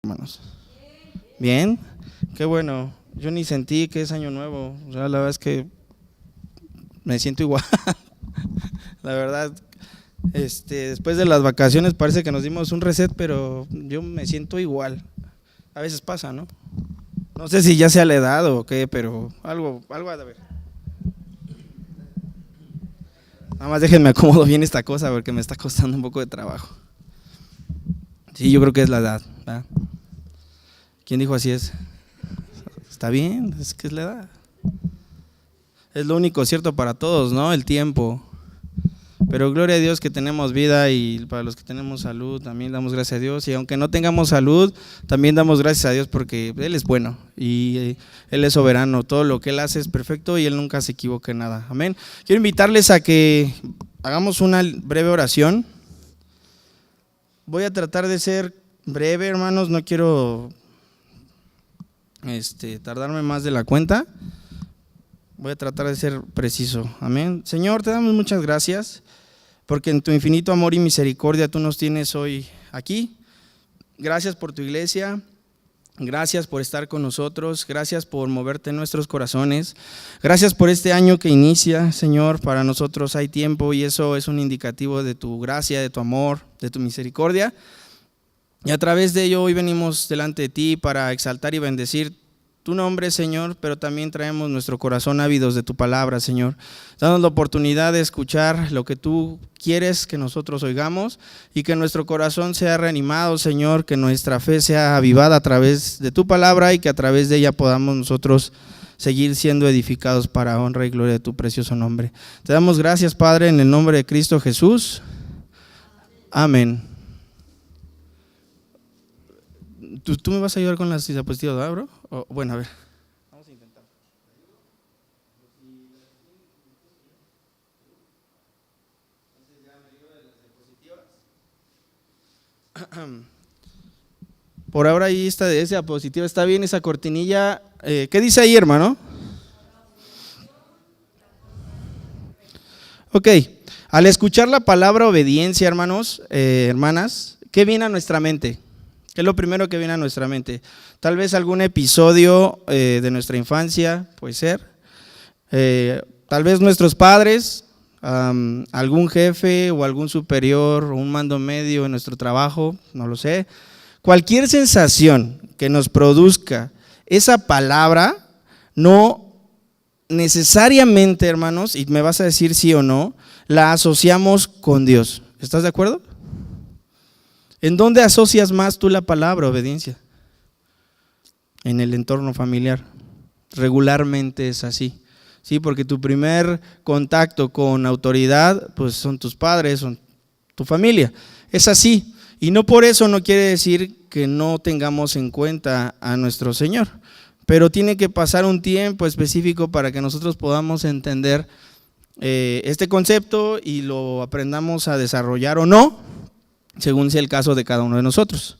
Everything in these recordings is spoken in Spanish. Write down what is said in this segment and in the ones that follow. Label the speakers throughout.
Speaker 1: Hermanos, bien, qué bueno. Yo ni sentí que es año nuevo. O sea, la verdad es que me siento igual. La verdad, después de las vacaciones parece que nos dimos un reset, pero yo me siento igual. A veces pasa, ¿no? No sé si ya sea la edad o qué, pero algo ha de haber. Nada más déjenme acomodo bien esta cosa porque me está costando un poco de trabajo. Sí, yo creo que es la edad, ¿verdad? ¿Quién dijo así es? Está bien, es que es la edad. Es lo único cierto para todos, ¿no? El tiempo. Pero gloria a Dios que tenemos vida, y para los que tenemos salud también damos gracias a Dios. Y aunque no tengamos salud, también damos gracias a Dios porque Él es bueno y Él es soberano. Todo lo que Él hace es perfecto y Él nunca se equivoca en nada. Amén. Quiero invitarles a que hagamos una breve oración. Voy a tratar de ser breve, hermanos. No quiero tardarme más de la cuenta. Voy a tratar de ser preciso. Amén. Señor, te damos muchas gracias porque en tu infinito amor y misericordia tú nos tienes hoy aquí. Gracias por tu iglesia. Gracias por estar con nosotros. Gracias por moverte en nuestros corazones. Gracias por este año que inicia, Señor. Para nosotros hay tiempo y eso es un indicativo de tu gracia, de tu amor, de tu misericordia. Y a través de ello hoy venimos delante de ti para exaltar y bendecir tu nombre, Señor, pero también traemos nuestro corazón ávidos de tu palabra, Señor. Danos la oportunidad de escuchar lo que tú quieres que nosotros oigamos y que nuestro corazón sea reanimado, Señor, que nuestra fe sea avivada a través de tu palabra y que a través de ella podamos nosotros seguir siendo edificados para honra y gloria de tu precioso nombre. Te damos gracias, Padre, en el nombre de Cristo Jesús. Amén. ¿Tú me vas a ayudar con las diapositivas, ¿verdad, bro? Bueno, a ver. Vamos a intentar. Por ahora ahí está esa diapositiva, está bien esa cortinilla. ¿Qué dice ahí, hermano? Ok, al escuchar la palabra obediencia, hermanos, hermanas, ¿qué viene a nuestra mente? ¿Qué es lo primero que viene a nuestra mente? Tal vez algún episodio de nuestra infancia, puede ser. Tal vez nuestros padres, algún jefe o algún superior o un mando medio en nuestro trabajo, no lo sé. Cualquier sensación que nos produzca esa palabra, no necesariamente, hermanos, y me vas a decir sí o no, la asociamos con Dios. ¿Estás de acuerdo? ¿En dónde asocias más tú la palabra obediencia? En el entorno familiar. Regularmente es así. Sí, porque tu primer contacto con autoridad, pues son tus padres, son tu familia. Es así. Y no por eso no quiere decir que no tengamos en cuenta a nuestro Señor. Pero tiene que pasar un tiempo específico para que nosotros podamos entender este concepto y lo aprendamos a desarrollar o no, según sea el caso de cada uno de nosotros.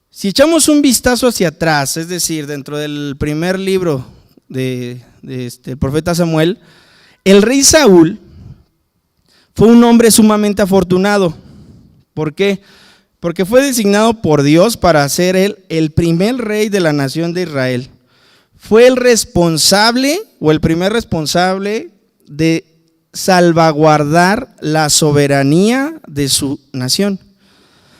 Speaker 1: Si echamos un vistazo hacia atrás, es decir, dentro del primer libro del profeta Samuel, el rey Saúl fue un hombre sumamente afortunado. ¿Por qué? Porque fue designado por Dios para ser él el primer rey de la nación de Israel. Fue el responsable o el primer responsable de salvaguardar la soberanía de su nación.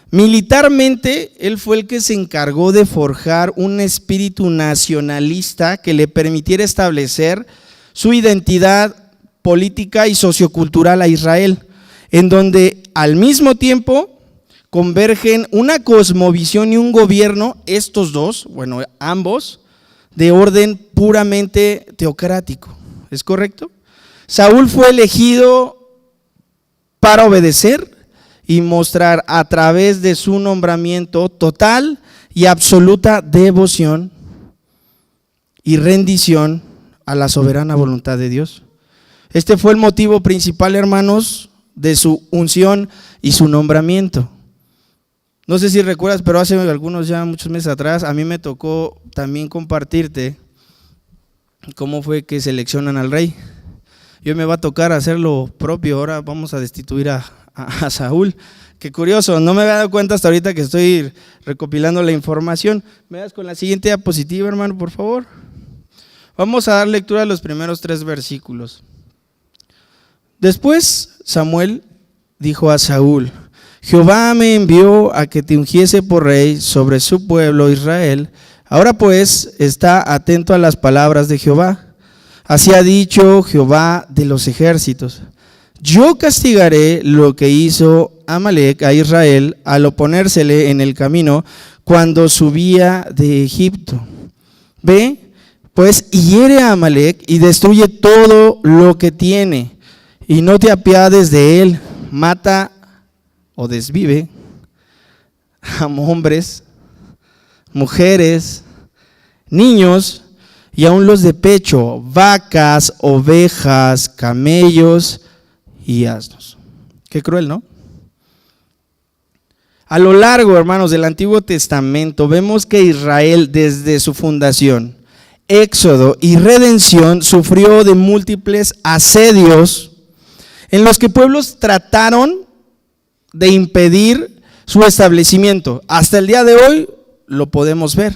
Speaker 1: Militarmente, él fue el que se encargó de forjar un espíritu nacionalista que le permitiera establecer su identidad política y sociocultural a Israel, en donde al mismo tiempo convergen una cosmovisión y un gobierno, estos dos, bueno, ambos, de orden puramente teocrático. ¿Es correcto? Saúl fue elegido para obedecer y mostrar a través de su nombramiento total y absoluta devoción y rendición a la soberana voluntad de Dios. Este fue el motivo principal, hermanos, de su unción y su nombramiento. No sé si recuerdas, pero hace muchos meses atrás, a mí me tocó también compartirte cómo fue que seleccionan al rey. Y hoy me va a tocar hacer lo propio. Ahora vamos a destituir a Saúl, Qué curioso, no me había dado cuenta hasta ahorita que estoy recopilando la información. ¿Me das con la siguiente diapositiva, hermano, por favor? Vamos a dar lectura a los primeros 3 versículos. Después Samuel dijo a Saúl: Jehová me envió a que te ungiese por rey sobre su pueblo Israel. Ahora pues, está atento a las palabras de Jehová. Así ha dicho Jehová de los ejércitos: yo castigaré lo que hizo Amalec a Israel al oponérsele en el camino cuando subía de Egipto. Ve, pues, y hiere a Amalec y destruye todo lo que tiene, y no te apiades de él. Mata o desvive a hombres, mujeres, niños y aun los de pecho, vacas, ovejas, camellos y asnos. Qué cruel, ¿no? A lo largo, hermanos, del Antiguo Testamento vemos que Israel, desde su fundación, éxodo y redención, sufrió de múltiples asedios en los que pueblos trataron de impedir su establecimiento. Hasta el día de hoy lo podemos ver.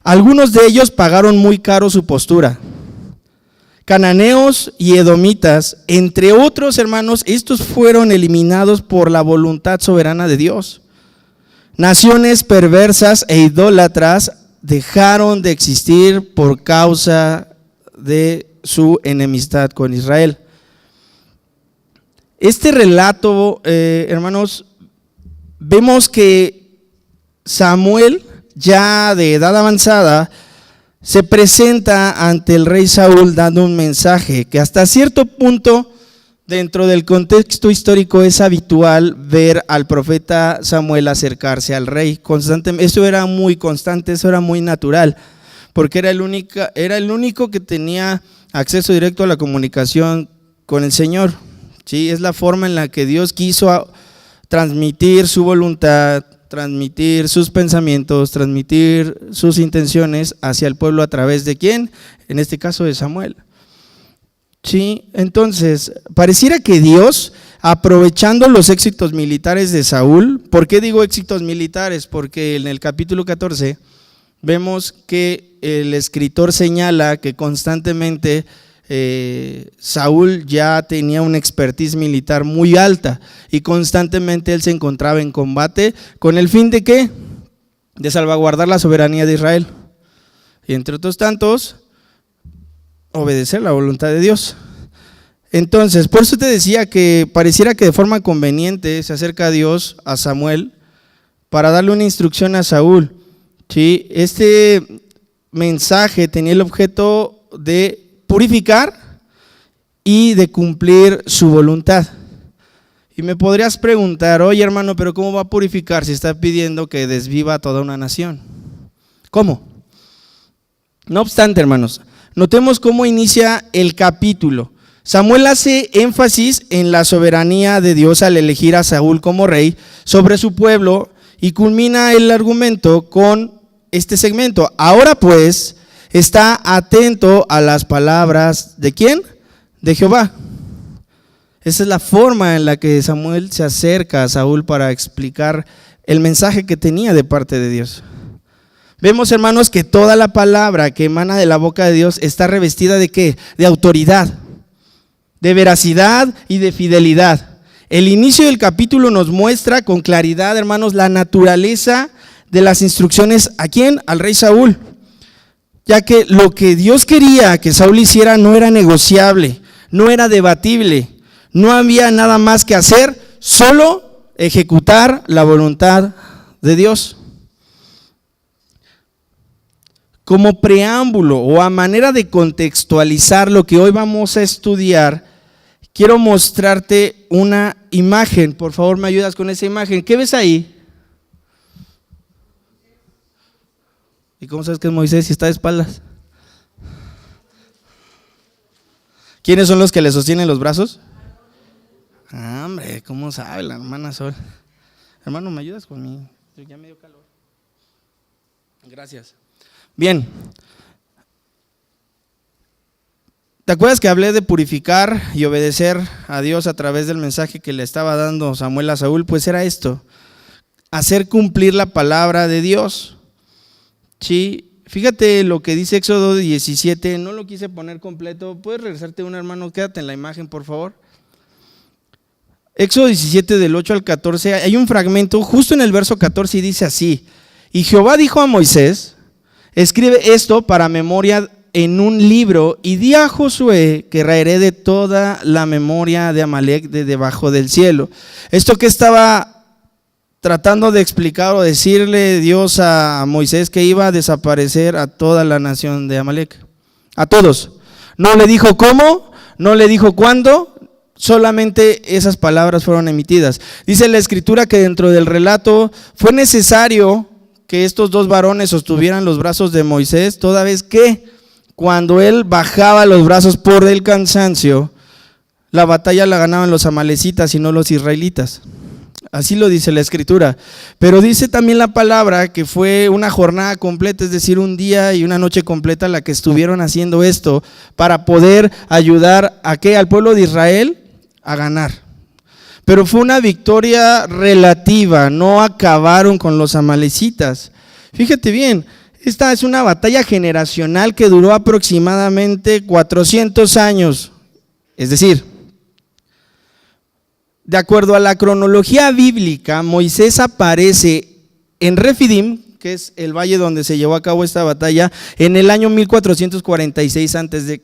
Speaker 1: Algunos de ellos pagaron muy caro su postura. Cananeos y edomitas, entre otros, hermanos, estos fueron eliminados por la voluntad soberana de Dios. Naciones perversas e idólatras dejaron de existir por causa de su enemistad con Israel. Este relato, hermanos, vemos que Samuel, ya de edad avanzada, se presenta ante el rey Saúl dando un mensaje que hasta cierto punto, dentro del contexto histórico, es habitual ver al profeta Samuel acercarse al rey constantemente. Eso era muy constante, eso era muy natural, porque era el único que tenía acceso directo a la comunicación con el Señor. Sí, es la forma en la que Dios quiso transmitir su voluntad, transmitir sus pensamientos, transmitir sus intenciones hacia el pueblo a través de ¿quién? En este caso de Samuel. Sí, entonces, pareciera que Dios, aprovechando los éxitos militares de Saúl, ¿por qué digo éxitos militares? Porque en el capítulo 14 vemos que el escritor señala que constantemente Saúl ya tenía una expertise militar muy alta y constantemente él se encontraba en combate con el fin de ¿qué? De salvaguardar la soberanía de Israel y entre otros tantos obedecer la voluntad de Dios. Entonces, por eso te decía que pareciera que de forma conveniente se acerca a Dios, a Samuel, para darle una instrucción a Saúl. ¿Sí? Este mensaje tenía el objeto de purificar y de cumplir su voluntad. Y me podrías preguntar: oye, hermano, pero ¿cómo va a purificar si está pidiendo que desviva a toda una nación? ¿Cómo? No obstante, hermanos, notemos cómo inicia el capítulo. Samuel hace énfasis en la soberanía de Dios al elegir a Saúl como rey sobre su pueblo y culmina el argumento con este segmento: ahora pues, está atento a las palabras ¿de quién? De Jehová. Esa es la forma en la que Samuel se acerca a Saúl para explicar el mensaje que tenía de parte de Dios. Vemos, hermanos, que toda la palabra que emana de la boca de Dios está revestida ¿de qué? De autoridad, de veracidad y de fidelidad. El inicio del capítulo nos muestra con claridad, hermanos, la naturaleza de las instrucciones ¿a quién? Al rey Saúl. Ya que lo que Dios quería que Saúl hiciera no era negociable, no era debatible, no había nada más que hacer, solo ejecutar la voluntad de Dios. Como preámbulo o a manera de contextualizar lo que hoy vamos a estudiar, quiero mostrarte una imagen. Por favor, ¿me ayudas con esa imagen? ¿Qué ves ahí? ¿Y cómo sabes que es Moisés si está de espaldas? ¿Quiénes son los que le sostienen los brazos? Ah, hombre, ¿cómo sabe la hermana Sol? Hermano, ¿me ayudas conmigo? Ya me dio calor. Gracias. Bien. ¿Te acuerdas que hablé de purificar y obedecer a Dios a través del mensaje que le estaba dando Samuel a Saúl? Pues era esto, hacer cumplir la palabra de Dios. Sí, fíjate lo que dice Éxodo 17, no lo quise poner completo. ¿Puedes regresarte un hermano? Quédate en la imagen, por favor. Éxodo 17 del 8 al 14, hay un fragmento justo en el verso 14 y dice así: y Jehová dijo a Moisés, escribe esto para memoria en un libro y di a Josué que raeré de toda la memoria de Amalec de debajo del cielo. Esto que estaba tratando de explicar o decirle Dios a Moisés, que iba a desaparecer a toda la nación de Amalec, a todos. No le dijo cómo, no le dijo cuándo, solamente esas palabras fueron emitidas. Dice la escritura que dentro del relato fue necesario que estos dos varones sostuvieran los brazos de Moisés, toda vez que cuando él bajaba los brazos por el cansancio, la batalla la ganaban los amalecitas y no los israelitas. Así lo dice la escritura. Pero dice también la palabra que fue una jornada completa, es decir, un día y una noche completa la que estuvieron haciendo esto para poder ayudar a ¿qué? Al pueblo de Israel a ganar. Pero fue una victoria relativa, no acabaron con los amalecitas. Fíjate bien, esta es una batalla generacional que duró aproximadamente 400 años. Es decir, de acuerdo a la cronología bíblica, Moisés aparece en Refidim, que es el valle donde se llevó a cabo esta batalla, en el año 1446 a.C.,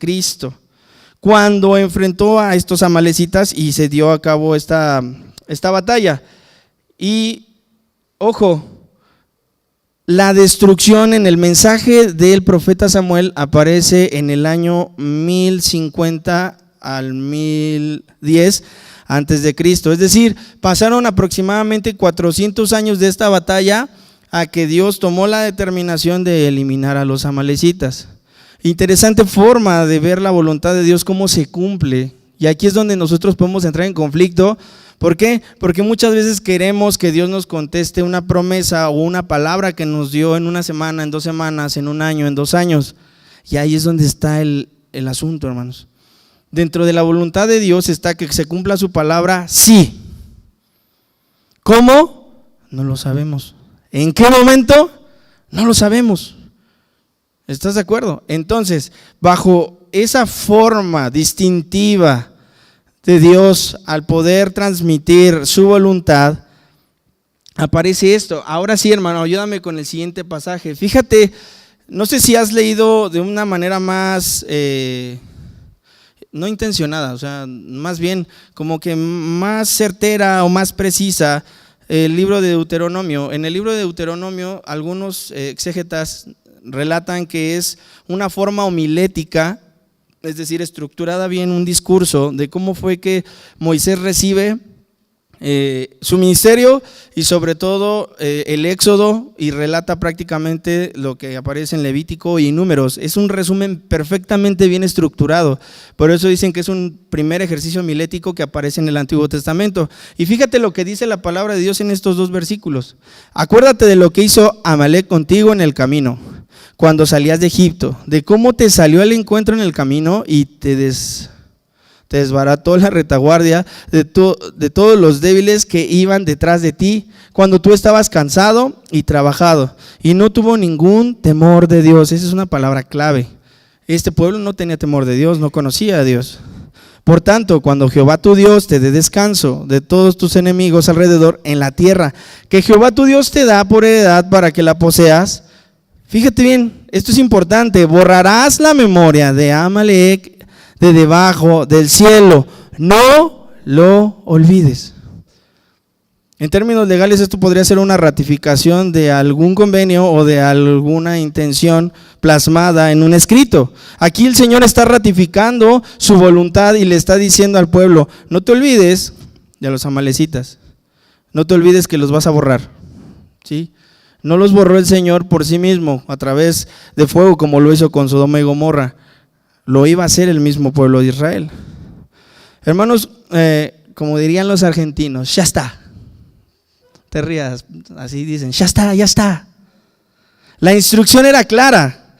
Speaker 1: cuando enfrentó a estos amalecitas y se dio a cabo esta batalla. Y, ojo, la destrucción en el mensaje del profeta Samuel aparece en el año 1050 al 1010 antes de Cristo. Es decir, pasaron aproximadamente 400 años de esta batalla a que Dios tomó la determinación de eliminar a los amalecitas. Interesante forma de ver la voluntad de Dios, cómo se cumple. Y aquí es donde nosotros podemos entrar en conflicto. ¿Por qué? Porque muchas veces queremos que Dios nos conteste una promesa o una palabra que nos dio en una semana, en 2 semanas, en un año, en 2 años. Y ahí es donde está el asunto, hermanos. Dentro de la voluntad de Dios está que se cumpla su palabra, sí. ¿Cómo? No lo sabemos. ¿En qué momento? No lo sabemos. ¿Estás de acuerdo? Entonces, bajo esa forma distintiva de Dios al poder transmitir su voluntad, aparece esto. Ahora sí, hermano, ayúdame con el siguiente pasaje. Fíjate, no sé si has leído de una manera más, no intencionada, o sea, más bien como que más certera o más precisa, el libro de Deuteronomio. En el libro de Deuteronomio, algunos exégetas relatan que es una forma homilética, es decir, estructurada bien, un discurso de cómo fue que Moisés recibe su ministerio y sobre todo el Éxodo, y relata prácticamente lo que aparece en Levítico y Números. Es un resumen perfectamente bien estructurado, por eso dicen que es un primer ejercicio homilético que aparece en el Antiguo Testamento. Y fíjate lo que dice la palabra de Dios en estos 2 versículos. Acuérdate de lo que hizo Amalec contigo en el camino, cuando salías de Egipto, de cómo te salió el encuentro en el camino y te desbarató la retaguardia de todos los débiles que iban detrás de ti, cuando tú estabas cansado y trabajado, y no tuvo ningún temor de Dios. Esa es una palabra clave. Este pueblo no tenía temor de Dios, no conocía a Dios. Por tanto, cuando Jehová tu Dios te dé descanso de todos tus enemigos alrededor en la tierra, que Jehová tu Dios te da por heredad para que la poseas, fíjate bien, esto es importante: borrarás la memoria de Amalec de debajo del cielo, no lo olvides. En términos legales, esto podría ser una ratificación de algún convenio o de alguna intención plasmada en un escrito. Aquí el Señor está ratificando su voluntad y le está diciendo al pueblo: no te olvides de los amalecitas, no te olvides que los vas a borrar, ¿sí? No los borró el Señor por sí mismo a través de fuego como lo hizo con Sodoma y Gomorra, lo iba a hacer el mismo pueblo de Israel. Hermanos, como dirían los argentinos, ya está. Te rías, así dicen, ya está, ya está. La instrucción era clara.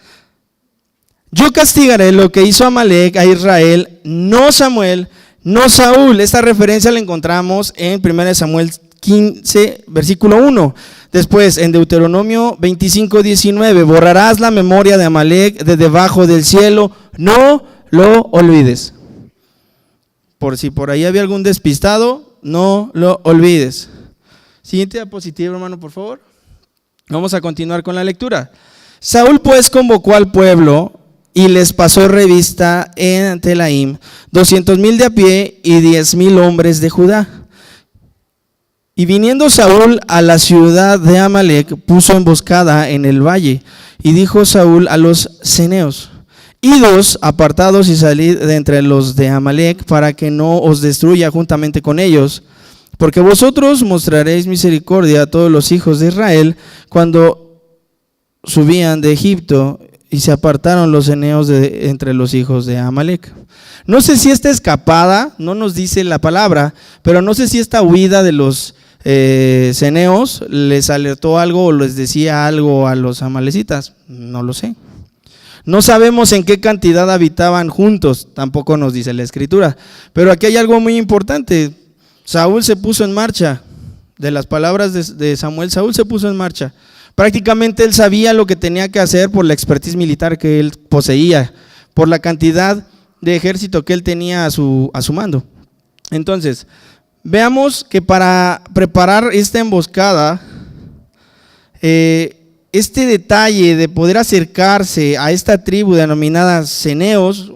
Speaker 1: yo castigaré lo que hizo Amalec a Israel, no Samuel, no Saúl. Esta referencia la encontramos en 1 Samuel 15, versículo 1. Después, en Deuteronomio 25, 19, borrarás la memoria de Amalec de debajo del cielo, no lo olvides. Por si por ahí había algún despistado, no lo olvides. Siguiente diapositiva, hermano, por favor. Vamos a continuar con la lectura. Saúl pues convocó al pueblo y les pasó revista en Telaim 200,000 de a pie y 10,000 hombres de Judá. Y viniendo Saúl a la ciudad de Amalec, puso emboscada en el valle. Y dijo Saúl a los ceneos: idos, apartados y salid de entre los de Amalec, para que no os destruya juntamente con ellos. Porque vosotros mostraréis misericordia a todos los hijos de Israel cuando subían de Egipto, y se apartaron los ceneos de entre los hijos de Amalec. No sé si esta escapada, no nos dice la palabra, pero no sé si esta huida de los ceneos les alertó algo o les decía algo a los amalecitas, no lo sé. No sabemos en qué cantidad habitaban juntos, tampoco nos dice la escritura, pero aquí hay algo muy importante. Saúl se puso en marcha, de las palabras de Samuel, Saúl se puso en marcha. Prácticamente él sabía lo que tenía que hacer por la expertise militar que él poseía, por la cantidad de ejército que él tenía a su mando. Entonces, veamos que para preparar esta emboscada, este detalle de poder acercarse a esta tribu denominada ceneos,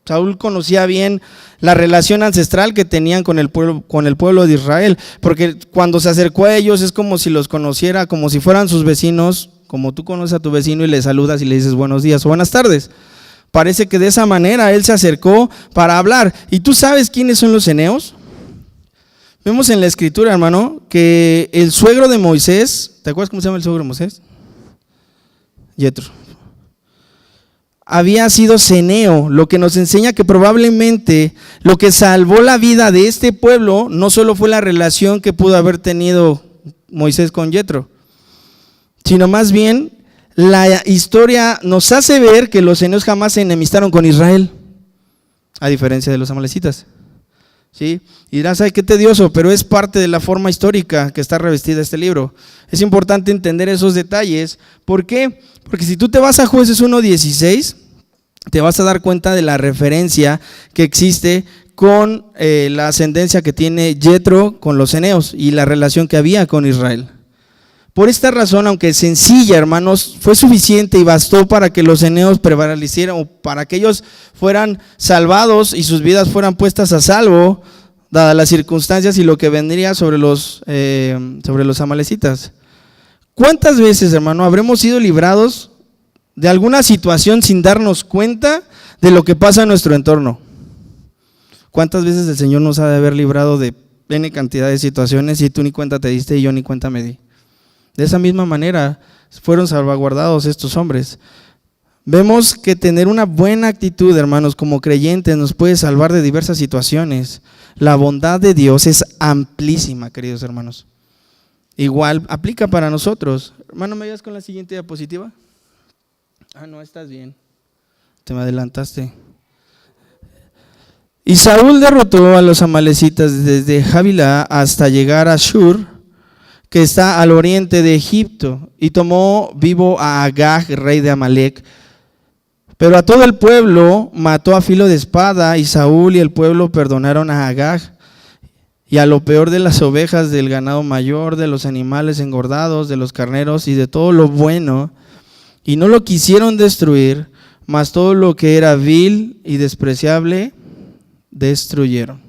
Speaker 1: Saúl conocía bien la relación ancestral que tenían con el pueblo de Israel, porque cuando se acercó a ellos es como si los conociera, como si fueran sus vecinos, como tú conoces a tu vecino y le saludas y le dices buenos días o buenas tardes. Parece que de esa manera él se acercó para hablar. ¿Y tú sabes quiénes son los ceneos? Vemos en la escritura, hermano, que el suegro de Moisés, ¿te acuerdas cómo se llama el suegro de Moisés? Yetro. Había sido ceneo, lo que nos enseña que probablemente lo que salvó la vida de este pueblo no solo fue la relación que pudo haber tenido Moisés con Yetro, sino más bien la historia nos hace ver que los ceneos jamás se enemistaron con Israel, a diferencia de los amalecitas. ¿Sí? Y dirás, ay, qué tedioso, pero es parte de la forma histórica que está revestida este libro. Es importante entender esos detalles. ¿Por qué? Porque si tú te vas a Jueces 1:16, te vas a dar cuenta de la referencia que existe con la ascendencia que tiene Yetro con los ceneos y la relación que había con Israel. Por esta razón, aunque sencilla, hermanos, fue suficiente y bastó para que los ceneos prevalecieran o para que ellos fueran salvados y sus vidas fueran puestas a salvo, dadas las circunstancias y lo que vendría sobre los amalecitas. ¿Cuántas veces, hermano, habremos sido librados de alguna situación sin darnos cuenta de lo que pasa en nuestro entorno? ¿Cuántas veces el Señor nos ha de haber librado de N cantidad de situaciones y tú ni cuenta te diste y yo ni cuenta me di? De esa misma manera fueron salvaguardados estos hombres. Vemos que tener una buena actitud, hermanos, como creyentes nos puede salvar de diversas situaciones. La bondad de Dios es amplísima, queridos hermanos. Igual aplica para nosotros. Hermano, ¿me ayudas con la siguiente diapositiva? No, estás bien. Te me adelantaste. Y Saúl derrotó a los amalecitas desde Havilá hasta llegar a Shur, que está al oriente de Egipto, y tomó vivo a Agag, rey de Amalec. Pero a todo el pueblo mató a filo de espada, y Saúl y el pueblo perdonaron a Agag, y a lo peor de las ovejas, del ganado mayor, de los animales engordados, de los carneros y de todo lo bueno, y no lo quisieron destruir, mas todo lo que era vil y despreciable destruyeron.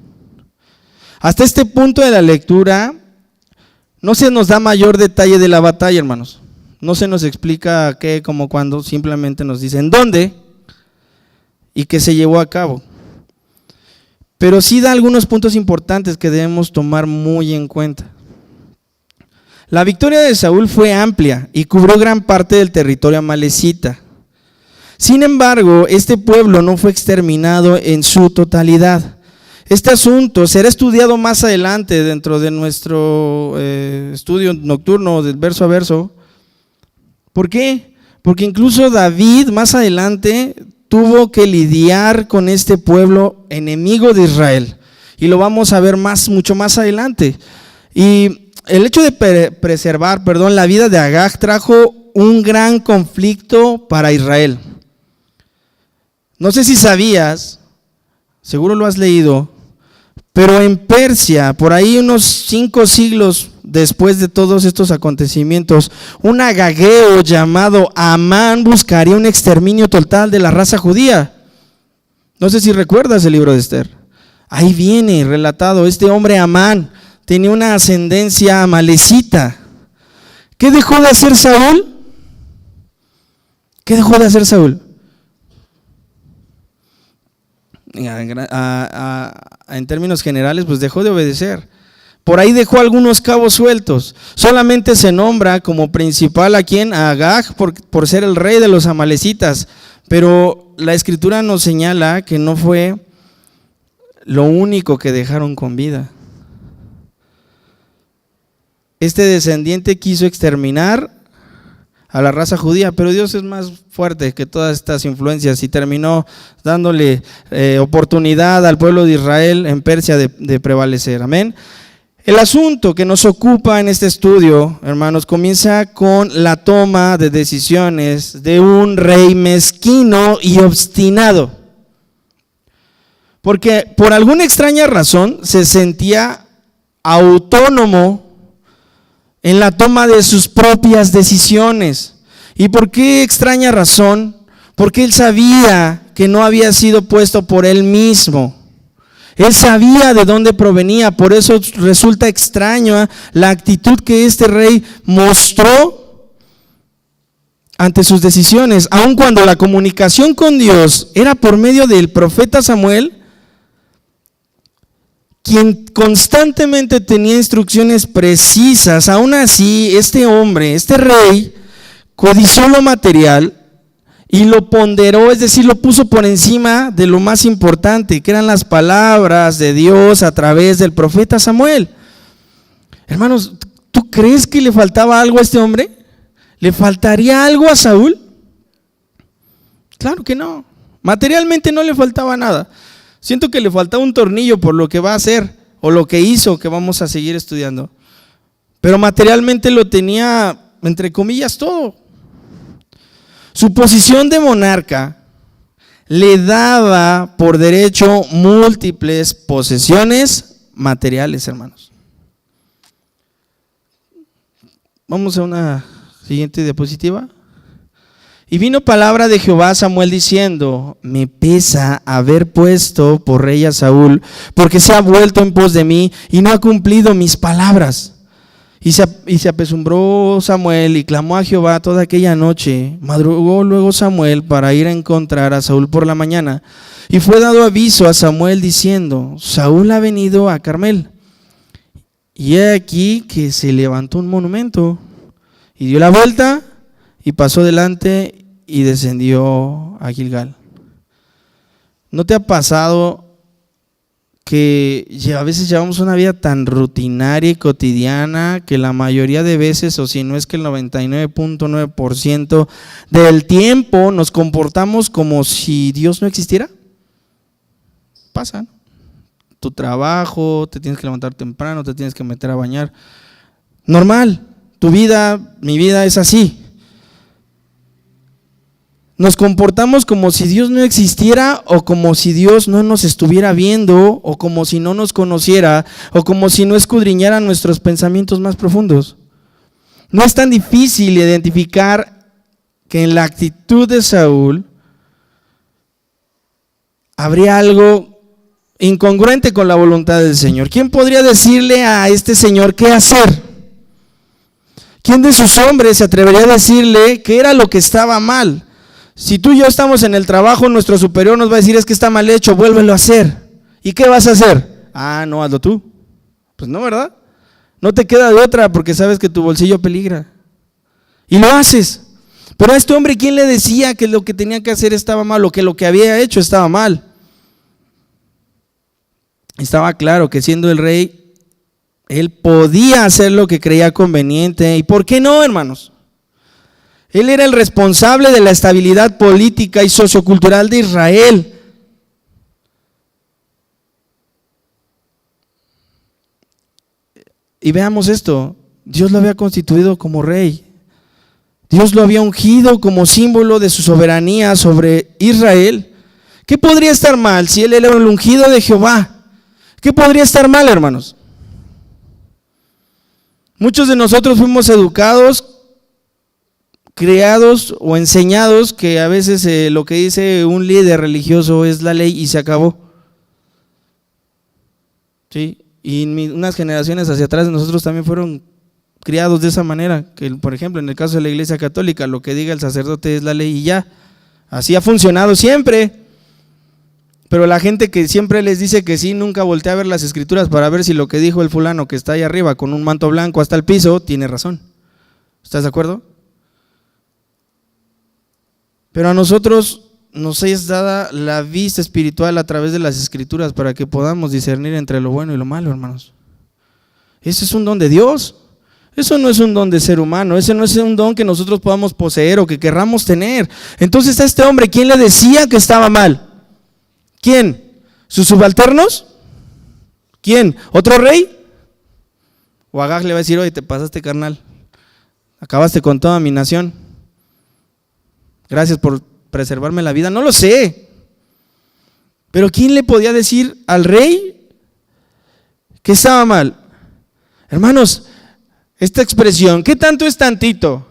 Speaker 1: Hasta este punto de la lectura no se nos da mayor detalle de la batalla, hermanos. No se nos explica qué, cómo, cuándo, simplemente nos dicen dónde y qué se llevó a cabo. Pero sí da algunos puntos importantes que debemos tomar muy en cuenta. La victoria de Saúl fue amplia y cubrió gran parte del territorio amalecita. Sin embargo, este pueblo no fue exterminado en su totalidad. Este asunto será estudiado más adelante dentro de nuestro estudio nocturno del verso a verso. ¿Por qué? Porque incluso David más adelante tuvo que lidiar con este pueblo enemigo de Israel. Y lo vamos a ver mucho más adelante. Y el hecho de preservar la vida de Agag trajo un gran conflicto para Israel. No sé si sabías, seguro lo has leído, pero en Persia, por ahí unos 5 siglos después de todos estos acontecimientos, un agageo llamado Amán buscaría un exterminio total de la raza judía. No sé si recuerdas el libro de Esther. Ahí viene relatado, este hombre Amán tenía una ascendencia amalecita. ¿Qué dejó de hacer Saúl? ¿Qué dejó de hacer Saúl? En términos generales, pues dejó de obedecer. Por ahí dejó algunos cabos sueltos. Solamente se nombra como principal a quien, a Agag, por ser el rey de los amalecitas. Pero la escritura nos señala que no fue lo único que dejaron con vida. Este descendiente quiso exterminar a la raza judía, pero Dios es más fuerte que todas estas influencias y terminó dándole oportunidad al pueblo de Israel en Persia de prevalecer. Amén. El asunto que nos ocupa en este estudio, hermanos, comienza con la toma de decisiones de un rey mezquino y obstinado, porque por alguna extraña razón se sentía autónomo en la toma de sus propias decisiones. ¿Y por qué extraña razón? Porque él sabía que no había sido puesto por él mismo. Él sabía de dónde provenía, por eso resulta extraña la actitud que este rey mostró ante sus decisiones. Aun cuando la comunicación con Dios era por medio del profeta Samuel, quien constantemente tenía instrucciones precisas, aún así este hombre, este rey, codició lo material y lo ponderó, es decir, lo puso por encima de lo más importante, que eran las palabras de Dios a través del profeta Samuel. Hermanos, ¿tú crees que le faltaba algo a este hombre? ¿Le faltaría algo a Saúl? Claro que no. Materialmente no le faltaba nada. Siento que le faltaba un tornillo por lo que va a hacer o lo que hizo, que vamos a seguir estudiando. Pero materialmente lo tenía, entre comillas, todo. Su posición de monarca le daba por derecho múltiples posesiones materiales, hermanos. Vamos a una siguiente diapositiva. Y vino palabra de Jehová a Samuel diciendo: me pesa haber puesto por rey a Saúl, porque se ha vuelto en pos de mí y no ha cumplido mis palabras. Y se apesumbró Samuel y clamó a Jehová toda aquella noche. Madrugó luego Samuel para ir a encontrar a Saúl por la mañana. Y fue dado aviso a Samuel diciendo: Saúl ha venido a Carmel. Y he aquí que se levantó un monumento y dio la vuelta y pasó delante y descendió a Gilgal. ¿No te ha pasado que a veces llevamos una vida tan rutinaria y cotidiana que la mayoría de veces, o si no es que el 99.9% del tiempo, nos comportamos como si Dios no existiera? Pasa, ¿no? Tu trabajo, te tienes que levantar temprano, te tienes que meter a bañar. Normal, tu vida, mi vida es así. Nos comportamos como si Dios no existiera, o como si Dios no nos estuviera viendo, o como si no nos conociera, o como si no escudriñara nuestros pensamientos más profundos. No es tan difícil identificar que en la actitud de Saúl habría algo incongruente con la voluntad del Señor. ¿Quién podría decirle a este señor qué hacer? ¿Quién de sus hombres se atrevería a decirle qué era lo que estaba mal? Si tú y yo estamos en el trabajo, nuestro superior nos va a decir: es que está mal hecho, vuélvelo a hacer. ¿Y qué vas a hacer? Ah, no, hazlo tú. Pues no, ¿verdad? No te queda de otra, porque sabes que tu bolsillo peligra. Y lo haces. Pero a este hombre, ¿quién le decía que lo que tenía que hacer estaba mal, o que lo que había hecho estaba mal? Estaba claro que siendo el rey, él podía hacer lo que creía conveniente. ¿Y por qué no, hermanos? Él era el responsable de la estabilidad política y sociocultural de Israel. Y veamos esto, Dios lo había constituido como rey. Dios lo había ungido como símbolo de su soberanía sobre Israel. ¿Qué podría estar mal si él era el ungido de Jehová? ¿Qué podría estar mal, hermanos? Muchos de nosotros fuimos educados, creados o enseñados que a veces lo que dice un líder religioso es la ley y se acabó. ¿Sí? Y unas generaciones hacia atrás de nosotros también fueron criados de esa manera, que por ejemplo en el caso de la Iglesia Católica lo que diga el sacerdote es la ley y ya. Así ha funcionado siempre. Pero la gente que siempre les dice que sí, nunca voltea a ver las escrituras para ver si lo que dijo el fulano que está ahí arriba con un manto blanco hasta el piso, tiene razón. ¿Estás de acuerdo? Pero a nosotros nos es dada la vista espiritual a través de las escrituras para que podamos discernir entre lo bueno y lo malo, hermanos. Ese es un don de Dios. Eso no es un don de ser humano, ese no es un don que nosotros podamos poseer o que querramos tener. Entonces a este hombre, ¿quién le decía que estaba mal? ¿Quién? ¿Sus subalternos? ¿Quién? ¿Otro rey? O Agag le va a decir, oye, te pasaste, carnal, acabaste con toda mi nación, gracias por preservarme la vida. No lo sé, pero ¿quién le podía decir al rey que estaba mal? Hermanos, esta expresión, ¿qué tanto es tantito?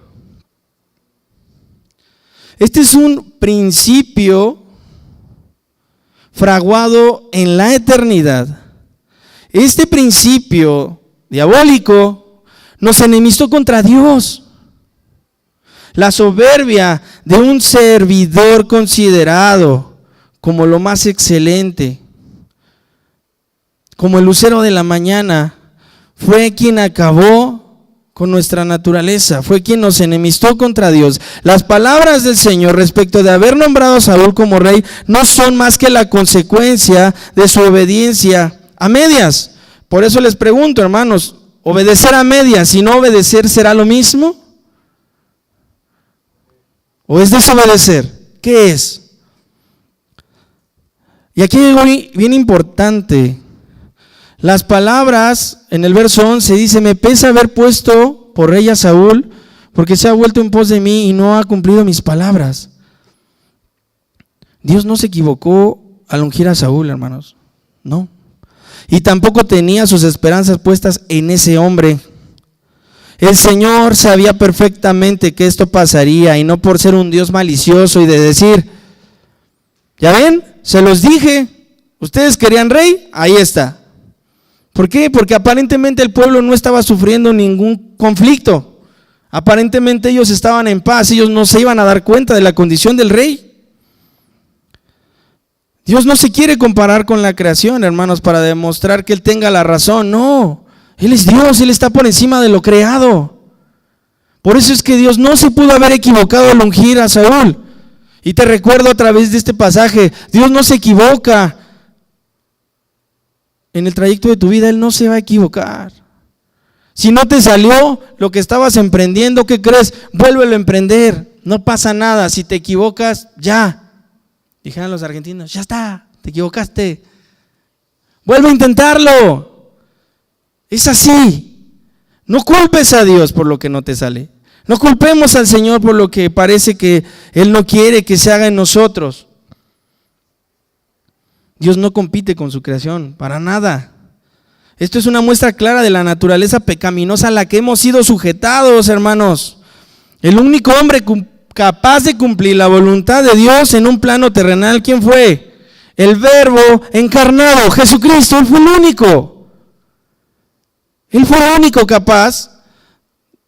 Speaker 1: Este es un principio fraguado en la eternidad. Este principio diabólico nos enemistó contra Dios. La soberbia de un servidor considerado como lo más excelente, como el lucero de la mañana, fue quien acabó con nuestra naturaleza, fue quien nos enemistó contra Dios. Las palabras del Señor respecto de haber nombrado a Saúl como rey no son más que la consecuencia de su obediencia a medias. Por eso les pregunto, hermanos, ¿obedecer a medias y no obedecer será lo mismo? ¿O es desobedecer? ¿Qué es? Y aquí hay algo bien importante. Las palabras en el verso 11 dice, me pesa haber puesto por rey a Saúl, porque se ha vuelto en pos de mí y no ha cumplido mis palabras. Dios no se equivocó al ungir a Saúl, hermanos, no. Y tampoco tenía sus esperanzas puestas en ese hombre. El Señor sabía perfectamente que esto pasaría, y no por ser un Dios malicioso y de decir, ya ven, se los dije, ustedes querían rey, ahí está. ¿Por qué? Porque aparentemente el pueblo no estaba sufriendo ningún conflicto. Aparentemente ellos estaban en paz, ellos no se iban a dar cuenta de la condición del rey. Dios no se quiere comparar con la creación, hermanos, para demostrar que Él tenga la razón. No, Él es Dios, Él está por encima de lo creado. Por eso es que Dios no se pudo haber equivocado al ungir a Saúl. Y te recuerdo a través de este pasaje, Dios no se equivoca. En el trayecto de tu vida Él no se va a equivocar. Si no te salió lo que estabas emprendiendo, ¿qué crees? Vuélvelo a emprender, no pasa nada. Si te equivocas, ya. Dijeron los argentinos, ya está, te equivocaste. Vuelve a intentarlo. Es así. No culpes a Dios por lo que no te sale. No culpemos al Señor por lo que parece que Él no quiere que se haga en nosotros. Dios no compite con su creación, para nada. Esto es una muestra clara de la naturaleza pecaminosa a la que hemos sido sujetados, hermanos. El único hombre capaz de cumplir la voluntad de Dios en un plano terrenal, ¿quién fue? El Verbo encarnado, Jesucristo. Él fue el único. Él fue el único capaz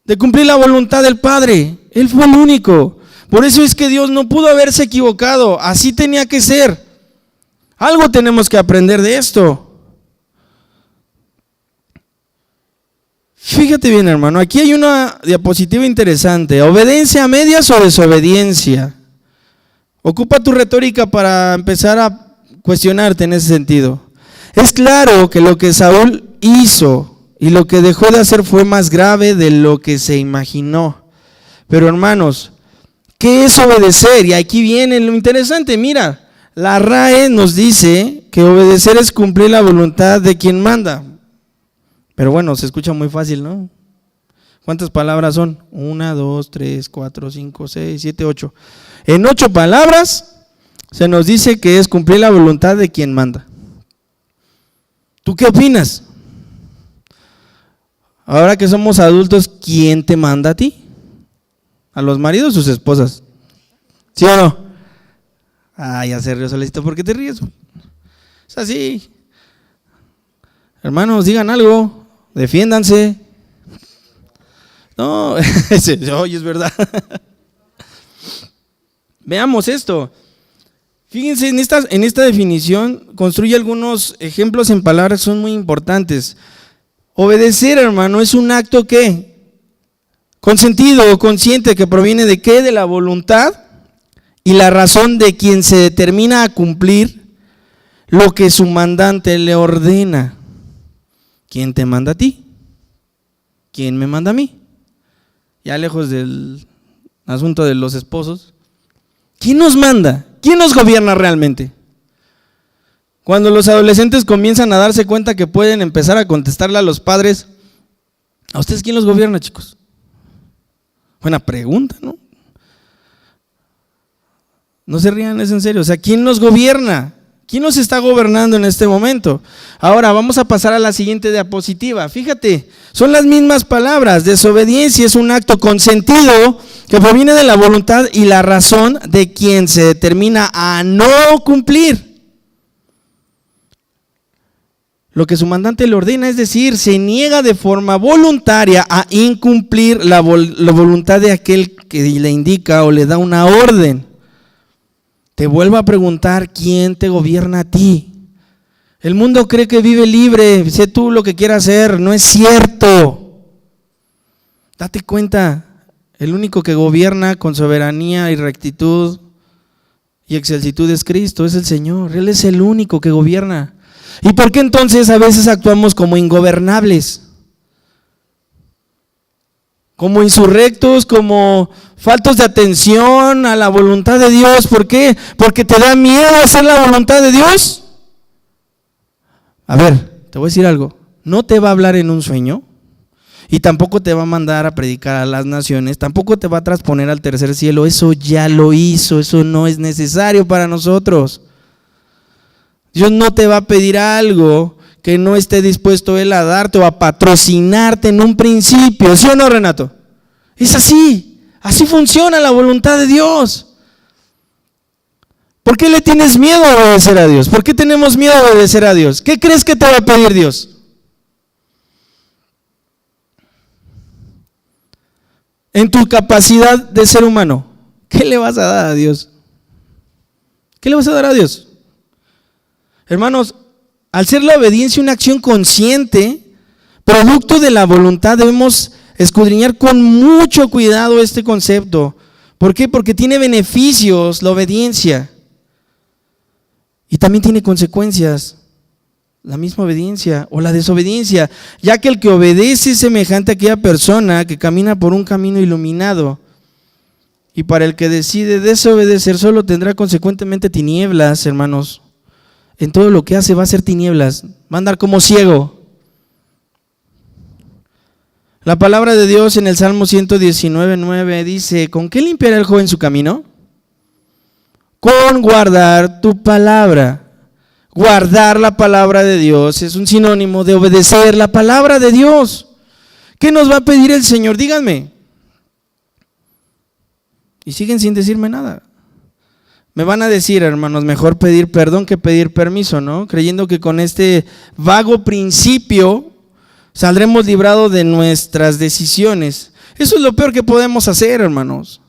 Speaker 1: de cumplir la voluntad del Padre. Él fue el único. Por eso es que Dios no pudo haberse equivocado. Así tenía que ser. Algo tenemos que aprender de esto. Fíjate bien, hermano, aquí hay una diapositiva interesante. ¿Obediencia a medias o desobediencia? Ocupa tu retórica para empezar a cuestionarte en ese sentido. Es claro que lo que Saúl hizo y lo que dejó de hacer fue más grave de lo que se imaginó. Pero hermanos, ¿Qué es obedecer? Y aquí viene lo interesante, mira, la RAE nos dice que obedecer es cumplir la voluntad de quien manda. Pero bueno, se escucha muy fácil, ¿no? ¿Cuántas palabras son? 1, 2, 3, 4, 5, 6, 7, 8. En 8 palabras se nos dice que es cumplir la voluntad de quien manda. ¿Tú qué opinas? Ahora que somos adultos, ¿quién te manda a ti? ¿A los maridos o sus esposas? ¿Sí o no? Ya se rió Solecito, ¿por qué te ríes? Es así. Hermanos, digan algo, defiéndanse. No, oye, es verdad. Veamos esto. Fíjense, en esta definición construye algunos ejemplos en palabras que son muy importantes. Obedecer, hermano, es un acto ¿qué? Consentido o consciente, que proviene de ¿qué? De la voluntad y la razón de quien se determina a cumplir lo que su mandante le ordena. ¿Quién te manda a ti? ¿Quién me manda a mí? Ya lejos del asunto de los esposos. ¿Quién nos manda? ¿Quién nos gobierna realmente? Cuando los adolescentes comienzan a darse cuenta que pueden empezar a contestarle a los padres, ¿a ustedes quién los gobierna, chicos? Buena pregunta, ¿no? No se rían, es en serio. O sea, ¿quién nos gobierna? ¿Quién nos está gobernando en este momento? Ahora vamos a pasar a la siguiente diapositiva. Fíjate, son las mismas palabras. Desobediencia es un acto consentido que proviene de la voluntad y la razón de quien se determina a no cumplir lo que su mandante le ordena, es decir, se niega de forma voluntaria a incumplir la voluntad de aquel que le indica o le da una orden. Te vuelvo a preguntar, ¿quién te gobierna a ti? El mundo cree que vive libre, sé tú lo que quieras hacer, no es cierto. Date cuenta, el único que gobierna con soberanía y rectitud y excelsitud es Cristo, es el Señor, Él es el único que gobierna. ¿Y por qué entonces a veces actuamos como ingobernables? Como insurrectos, como faltos de atención a la voluntad de Dios. ¿Por qué? ¿Porque te da miedo hacer la voluntad de Dios? A ver, te voy a decir algo. No te va a hablar en un sueño y tampoco te va a mandar a predicar a las naciones, tampoco te va a trasponer al tercer cielo. Eso ya lo hizo, eso no es necesario para nosotros. Dios no te va a pedir algo que no esté dispuesto Él a darte o a patrocinarte en un principio. ¿Sí o no, Renato? Es así, así funciona la voluntad de Dios. ¿Por qué le tienes miedo a obedecer a Dios? ¿Por qué tenemos miedo a obedecer a Dios? ¿Qué crees que te va a pedir Dios? En tu capacidad de ser humano, ¿qué le vas a dar a Dios? ¿Qué le vas a dar a Dios? Hermanos, al ser la obediencia una acción consciente, producto de la voluntad, debemos escudriñar con mucho cuidado este concepto. ¿Por qué? Porque tiene beneficios la obediencia y también tiene consecuencias, la misma obediencia o la desobediencia, ya que el que obedece es semejante a aquella persona que camina por un camino iluminado, y para el que decide desobedecer solo tendrá consecuentemente tinieblas, hermanos. En todo lo que hace va a ser tinieblas, va a andar como ciego. La palabra de Dios en el Salmo 119:9 dice: ¿con qué limpiará el joven su camino? Con guardar tu palabra. Guardar la palabra de Dios es un sinónimo de obedecer la palabra de Dios. ¿Qué nos va a pedir el Señor? Díganme. Y siguen sin decirme nada. Me van a decir, hermanos, mejor pedir perdón que pedir permiso, ¿no? Creyendo que con este vago principio saldremos librados de nuestras decisiones. Eso es lo peor que podemos hacer, hermanos.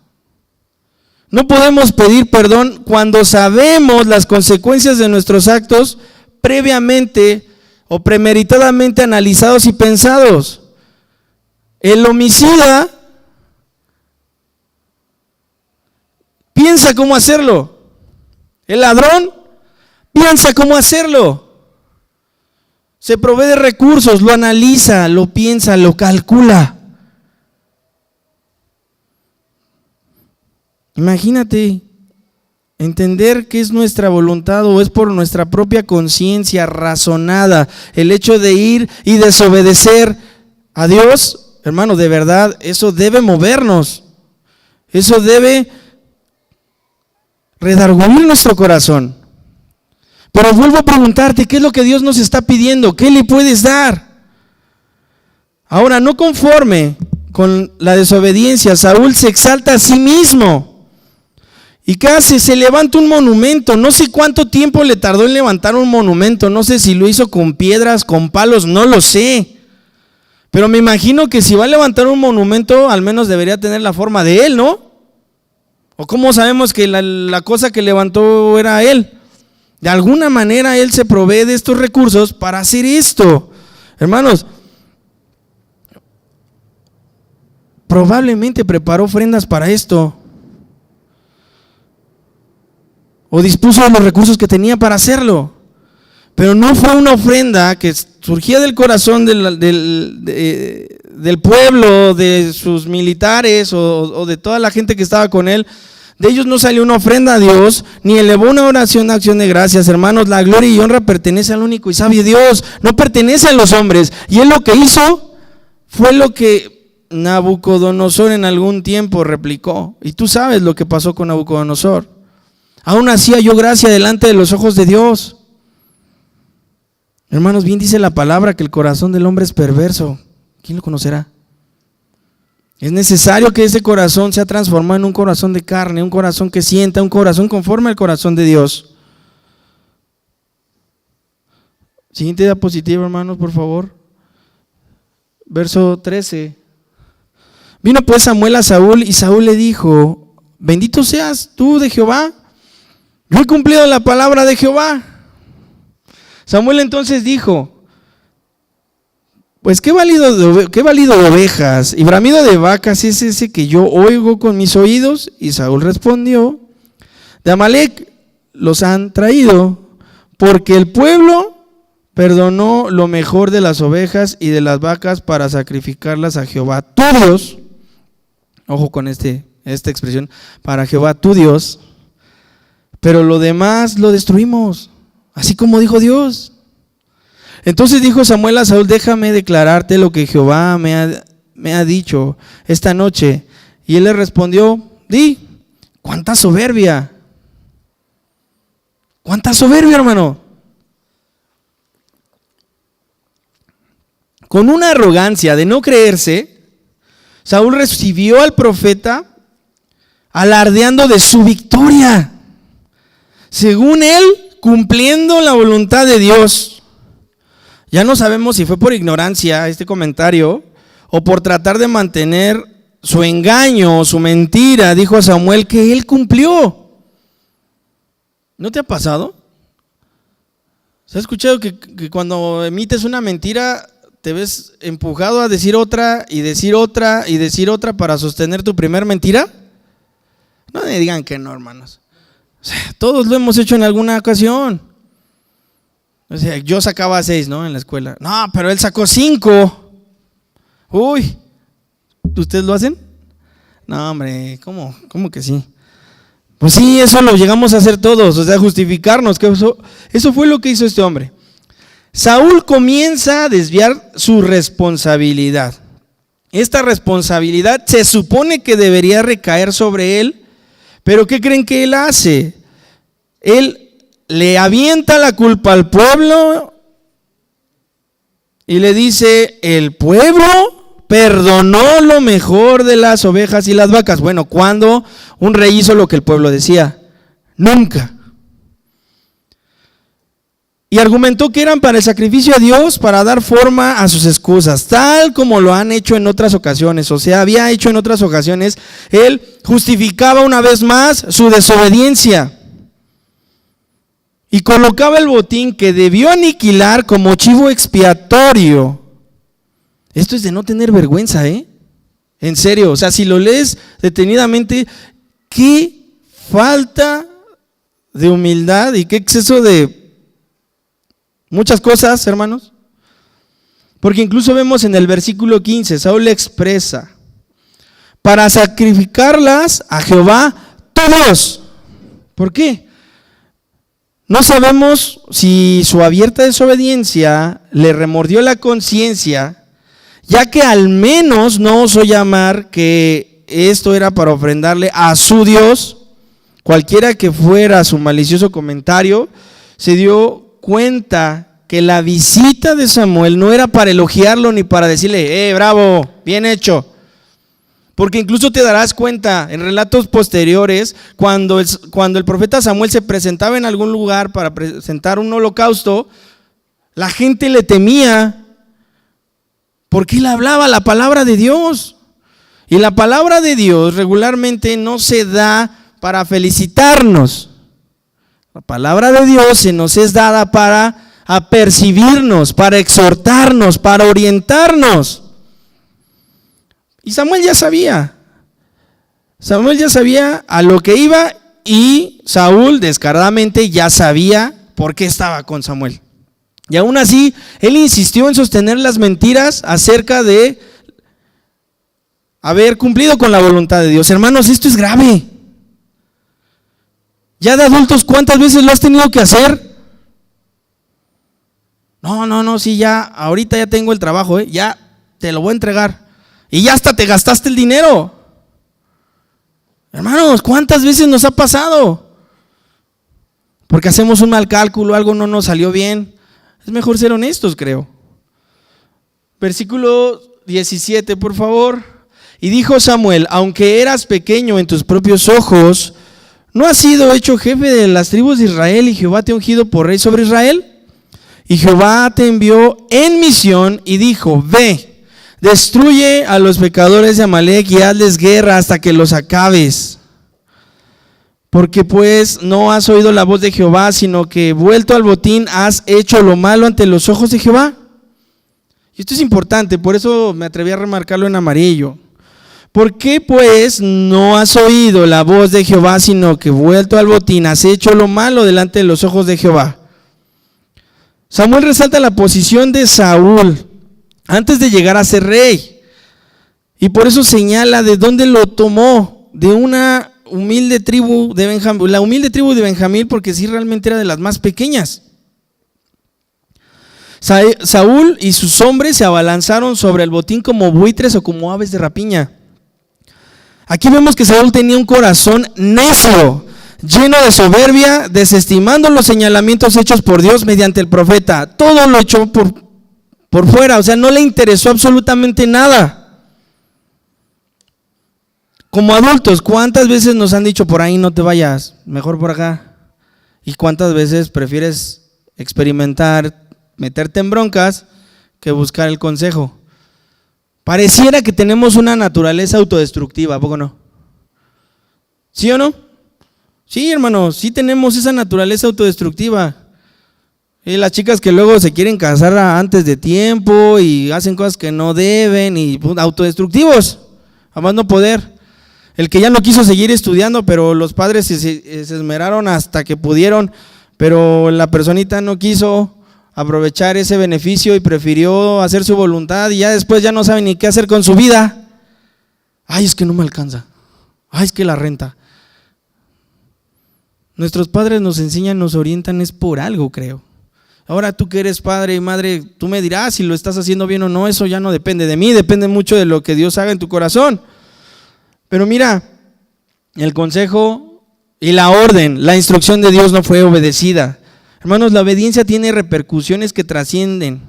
Speaker 1: No podemos pedir perdón cuando sabemos las consecuencias de nuestros actos previamente o premeditadamente analizados y pensados. El homicida piensa cómo hacerlo. El ladrón piensa cómo hacerlo. Se provee de recursos, lo analiza, lo piensa, lo calcula. Imagínate, entender que es nuestra voluntad o es por nuestra propia conciencia razonada el hecho de ir y desobedecer a Dios, hermano, de verdad, eso debe movernos, eso debe redarguir nuestro corazón. Pero vuelvo a preguntarte, ¿qué es lo que Dios nos está pidiendo? ¿Qué le puedes dar? Ahora, no conforme con la desobediencia, Saúl se exalta a sí mismo. ¿Y qué hace? Se levanta un monumento. No sé cuánto tiempo le tardó en levantar un monumento. No sé si lo hizo con piedras, con palos, no lo sé. Pero me imagino que si va a levantar un monumento, al menos debería tener la forma de él, ¿no? ¿O cómo sabemos que la cosa que levantó era él? De alguna manera él se provee de estos recursos para hacer esto. Hermanos, probablemente preparó ofrendas para esto. O dispuso de los recursos que tenía para hacerlo. Pero no fue una ofrenda que surgía del corazón del pueblo, de sus militares o de toda la gente que estaba con él. De ellos no salió una ofrenda a Dios, ni elevó una oración de acción de gracias. Hermanos, la gloria y honra pertenece al único y sabio Dios, no pertenece a los hombres. Y él lo que hizo fue lo que Nabucodonosor en algún tiempo replicó. Y tú sabes lo que pasó con Nabucodonosor. Aún así halló gracia delante de los ojos de Dios. Hermanos, bien dice la palabra que el corazón del hombre es perverso. ¿Quién lo conocerá? Es necesario que ese corazón sea transformado en un corazón de carne, un corazón que sienta, un corazón conforme al corazón de Dios. Siguiente diapositiva, hermanos, por favor. Verso 13. Vino pues Samuel a Saúl y Saúl le dijo: bendito seas tú de Jehová, yo he cumplido la palabra de Jehová. Samuel entonces dijo: pues qué valido de ovejas y bramido de vacas es ese que yo oigo con mis oídos. Y Saúl respondió: de Amalec los han traído, porque el pueblo perdonó lo mejor de las ovejas y de las vacas para sacrificarlas a Jehová tu Dios. Ojo con esta expresión, para Jehová tu Dios, pero lo demás lo destruimos, así como dijo Dios. Entonces dijo Samuel a Saúl: déjame declararte lo que Jehová me ha dicho esta noche. Y él le respondió: di. ¿Cuánta soberbia? ¿Cuánta soberbia, hermano? Con una arrogancia de no creerse, Saúl recibió al profeta alardeando de su victoria, según él, cumpliendo la voluntad de Dios. Ya no sabemos si fue por ignorancia este comentario o por tratar de mantener su engaño o su mentira. Dijo a Samuel que él cumplió. ¿No te ha pasado? ¿Se ha escuchado que cuando emites una mentira te ves empujado a decir otra y decir otra y decir otra para sostener tu primer mentira? No me digan que no, hermanos. O sea, todos lo hemos hecho en alguna ocasión. O sea, yo sacaba 6, ¿no? En la escuela. No, pero él sacó 5. Uy, ¿ustedes lo hacen? No, hombre, ¿cómo que sí? Pues sí, eso lo llegamos a hacer todos, o sea, justificarnos. Que eso fue lo que hizo este hombre. Saúl comienza a desviar su responsabilidad. Esta responsabilidad se supone que debería recaer sobre él, pero ¿qué creen que él hace? Él le avienta la culpa al pueblo y le dice: el pueblo perdonó lo mejor de las ovejas y las vacas. Bueno, ¿cuándo un rey hizo lo que el pueblo decía? Nunca. Y argumentó que eran para el sacrificio a Dios, para dar forma a sus excusas, tal como lo han hecho en otras ocasiones. O sea, había hecho en otras ocasiones. Él justificaba una vez más su desobediencia y colocaba el botín que debió aniquilar como chivo expiatorio. Esto es de no tener vergüenza, en serio. O sea, si lo lees detenidamente, qué falta de humildad y qué exceso de muchas cosas, hermanos. Porque incluso vemos en el versículo 15, Saúl le expresa: para sacrificarlas a Jehová Dios. ¿Por qué? No sabemos si su abierta desobediencia le remordió la conciencia, ya que al menos no osó llamar que esto era para ofrendarle a su Dios. Cualquiera que fuera su malicioso comentario, se dio cuenta que la visita de Samuel no era para elogiarlo ni para decirle, bravo, bien hecho. Porque incluso te darás cuenta en relatos posteriores, cuando el profeta Samuel se presentaba en algún lugar para presentar un holocausto, la gente le temía porque él hablaba la palabra de Dios. Y la palabra de Dios regularmente no se da para felicitarnos. La palabra de Dios se nos es dada para apercibirnos, para exhortarnos, para orientarnos. Y Samuel ya sabía a lo que iba, y Saúl descaradamente ya sabía por qué estaba con Samuel. Y aún así, él insistió en sostener las mentiras acerca de haber cumplido con la voluntad de Dios. Hermanos, esto es grave. Ya de adultos, ¿cuántas veces lo has tenido que hacer? No, sí, ya, ahorita ya tengo el trabajo, ya te lo voy a entregar. Y ya hasta te gastaste el dinero. Hermanos, ¿cuántas veces nos ha pasado? Porque hacemos un mal cálculo, algo no nos salió bien. Es mejor ser honestos, creo. Versículo 17, por favor. Y dijo Samuel, aunque eras pequeño en tus propios ojos, ¿no has sido hecho jefe de las tribus de Israel y Jehová te ha ungido por rey sobre Israel? Y Jehová te envió en misión y dijo, ve, destruye a los pecadores de Amalec y hazles guerra hasta que los acabes. Porque pues no has oído la voz de Jehová, sino que vuelto al botín has hecho lo malo ante los ojos de Jehová. Y esto es importante, por eso me atreví a remarcarlo en amarillo. ¿Por qué pues no has oído la voz de Jehová, sino que vuelto al botín has hecho lo malo delante de los ojos de Jehová? Samuel resalta la posición de Saúl antes de llegar a ser rey, y por eso señala de dónde lo tomó, de una humilde tribu de Benjamín, la humilde tribu de Benjamín, porque sí realmente era de las más pequeñas. Saúl y sus hombres se abalanzaron sobre el botín como buitres o como aves de rapiña. Aquí vemos que Saúl tenía un corazón necio, lleno de soberbia, desestimando los señalamientos hechos por Dios mediante el profeta. Todo lo echó por fuera, o sea, no le interesó absolutamente nada. Como adultos, ¿cuántas veces nos han dicho por ahí no te vayas, mejor por acá? ¿Y cuántas veces prefieres experimentar, meterte en broncas que buscar el consejo? Pareciera que tenemos una naturaleza autodestructiva, ¿a poco no? ¿Sí o no? Sí, hermanos, sí tenemos esa naturaleza autodestructiva. Y las chicas que luego se quieren casar antes de tiempo y hacen cosas que no deben, y autodestructivos, a más no poder. El que ya no quiso seguir estudiando, pero los padres se esmeraron hasta que pudieron, pero la personita no quiso aprovechar ese beneficio y prefirió hacer su voluntad, y ya después ya no sabe ni qué hacer con su vida. Ay, es que no me alcanza. Ay, es que la renta. Nuestros padres nos enseñan, nos orientan, es por algo, creo. Ahora tú que eres padre y madre, tú me dirás si lo estás haciendo bien o no. Eso ya no depende de mí, depende mucho de lo que Dios haga en tu corazón. Pero mira, el consejo y la orden, la instrucción de Dios no fue obedecida. Hermanos, la obediencia tiene repercusiones que trascienden,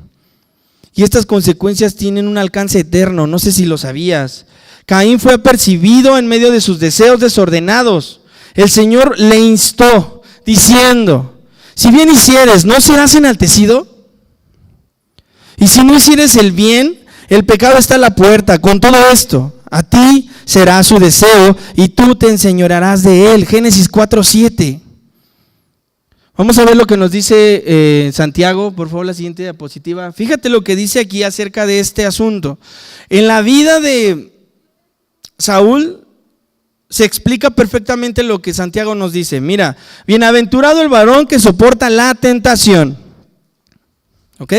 Speaker 1: y estas consecuencias tienen un alcance eterno. No sé si lo sabías. Caín fue apercibido en medio de sus deseos desordenados. El Señor le instó diciendo, si bien hicieres, ¿no serás enaltecido? Y si no hicieres el bien, el pecado está a la puerta. Con todo esto, a ti será su deseo y tú te enseñorearás de él. Génesis 4:7. Vamos a ver lo que nos dice Santiago, por favor, la siguiente diapositiva. Fíjate lo que dice aquí acerca de este asunto. En la vida de Saúl se explica perfectamente lo que Santiago nos dice. Mira, bienaventurado el varón que soporta la tentación. ¿Ok?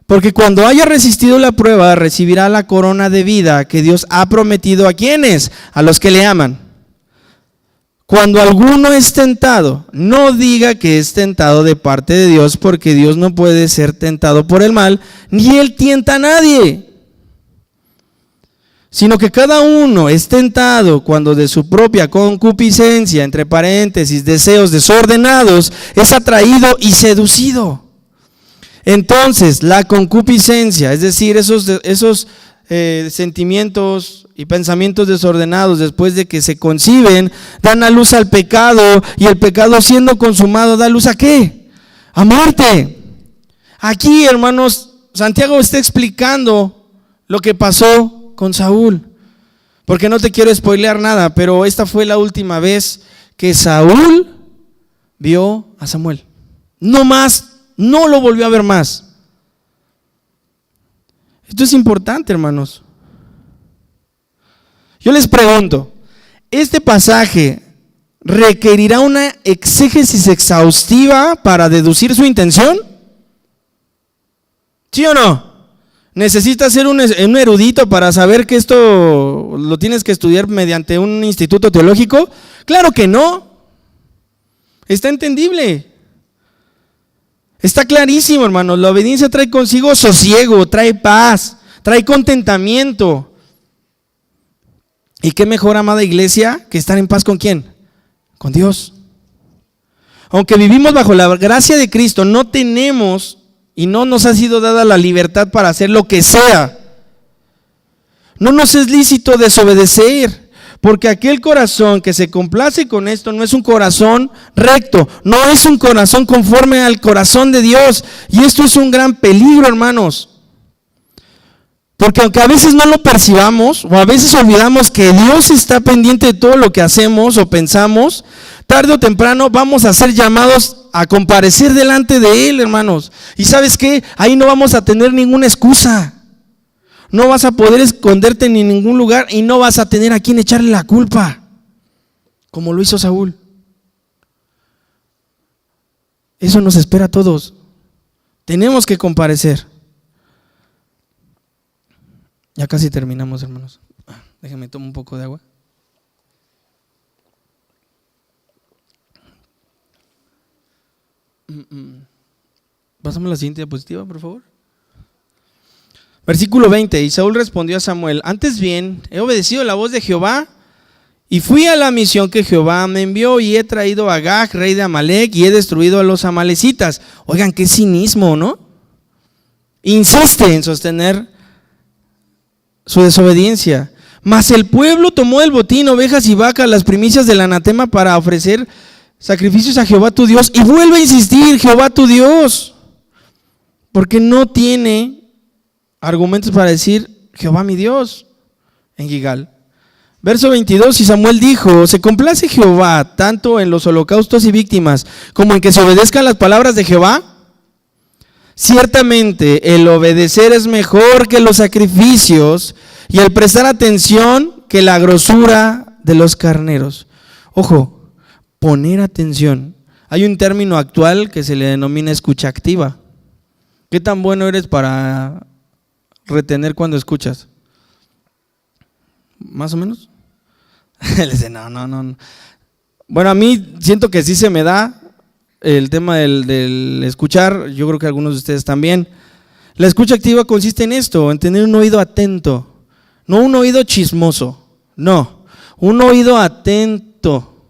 Speaker 1: Porque cuando haya resistido la prueba, recibirá la corona de vida que Dios ha prometido a quienes, a los que le aman. Cuando alguno es tentado, no diga que es tentado de parte de Dios, porque Dios no puede ser tentado por el mal, ni Él tienta a nadie. Sino que cada uno es tentado cuando de su propia concupiscencia, entre paréntesis, deseos desordenados, es atraído y seducido. Entonces, la concupiscencia, es decir, esos sentimientos y pensamientos desordenados después de que se conciben, dan a luz al pecado, y el pecado siendo consumado da luz ¿a qué? A muerte. Aquí, hermanos, Santiago está explicando lo que pasó con Saúl, porque no te quiero spoilear nada, pero esta fue la última vez que Saúl vio a Samuel. No más, no lo volvió a ver más. Esto es importante, hermanos. Yo les pregunto, ¿este pasaje requerirá una exégesis exhaustiva para deducir su intención? ¿Sí o no? ¿Necesitas ser un erudito para saber que esto lo tienes que estudiar mediante un instituto teológico? Claro que no. Está entendible. Está clarísimo, hermanos. La obediencia trae consigo sosiego, trae paz, trae contentamiento. ¿Y qué mejor, amada iglesia, que estar en paz con quién? Con Dios. Aunque vivimos bajo la gracia de Cristo, no tenemos y no nos ha sido dada la libertad para hacer lo que sea. No nos es lícito desobedecer, porque aquel corazón que se complace con esto no es un corazón recto, no es un corazón conforme al corazón de Dios. Y esto es un gran peligro, hermanos. Porque aunque a veces no lo percibamos, o a veces olvidamos que Dios está pendiente de todo lo que hacemos o pensamos, tarde o temprano vamos a ser llamados a comparecer delante de Él, hermanos. Y ¿sabes qué? Ahí no vamos a tener ninguna excusa. No vas a poder esconderte en ningún lugar y no vas a tener a quien echarle la culpa, como lo hizo Saúl. Eso nos espera a todos. Tenemos que comparecer. Ya casi terminamos, hermanos. Déjenme tomar un poco de agua. Pásame la siguiente diapositiva, por favor. Versículo 20. Y Saúl respondió a Samuel: antes bien, he obedecido la voz de Jehová y fui a la misión que Jehová me envió, y he traído a Agag, rey de Amalec, y he destruido a los amalecitas. Oigan, qué cinismo, ¿no? Insiste en sostener su desobediencia. Mas el pueblo tomó el botín, ovejas y vacas, las primicias del anatema, para ofrecer sacrificios a Jehová tu Dios. Y vuelve a insistir, Jehová tu Dios, porque no tiene argumentos para decir Jehová mi Dios en Gilgal. Verso 22, y Samuel dijo: ¿se complace Jehová tanto en los holocaustos y víctimas como en que se obedezcan las palabras de Jehová? Ciertamente el obedecer es mejor que los sacrificios, y el prestar atención que la grosura de los carneros. Ojo, poner atención. Hay un término actual que se le denomina escucha activa. ¿Qué tan bueno eres para retener cuando escuchas? ¿Más o menos? Le dice, no. Bueno, a mí siento que sí se me da el tema del escuchar. Yo creo que algunos de ustedes también. La escucha activa consiste en esto, en tener un oído atento. No un oído chismoso, no, un oído atento,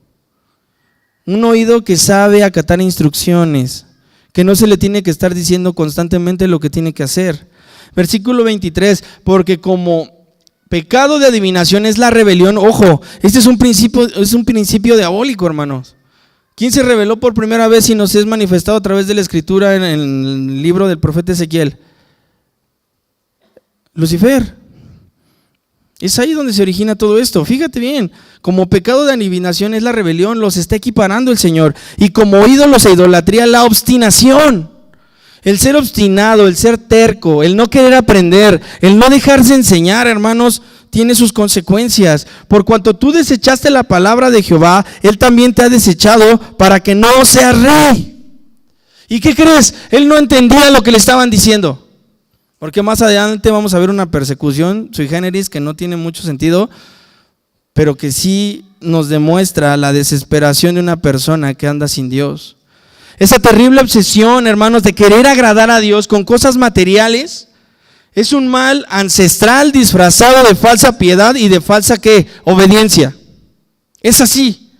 Speaker 1: un oído que sabe acatar instrucciones, que no se le tiene que estar diciendo constantemente lo que tiene que hacer. Versículo 23, porque como pecado de adivinación es la rebelión. Ojo, este es un principio diabólico, hermanos. ¿Quién se rebeló por primera vez y nos es manifestado a través de la escritura en el libro del profeta Ezequiel? Lucifer. Es ahí donde se origina todo esto. Fíjate bien, como pecado de adivinación es la rebelión, los está equiparando el Señor. Y como ídolos e idolatría, la obstinación. El ser obstinado, el ser terco, el no querer aprender, el no dejarse enseñar, hermanos, tiene sus consecuencias. Por cuanto tú desechaste la palabra de Jehová, Él también te ha desechado para que no seas rey. ¿Y qué crees? Él no entendía lo que le estaban diciendo. Porque más adelante vamos a ver una persecución sui generis que no tiene mucho sentido, pero que sí nos demuestra la desesperación de una persona que anda sin Dios. Esa terrible obsesión, hermanos, de querer agradar a Dios con cosas materiales, es un mal ancestral disfrazado de falsa piedad y de falsa ¿qué? Obediencia. Es así.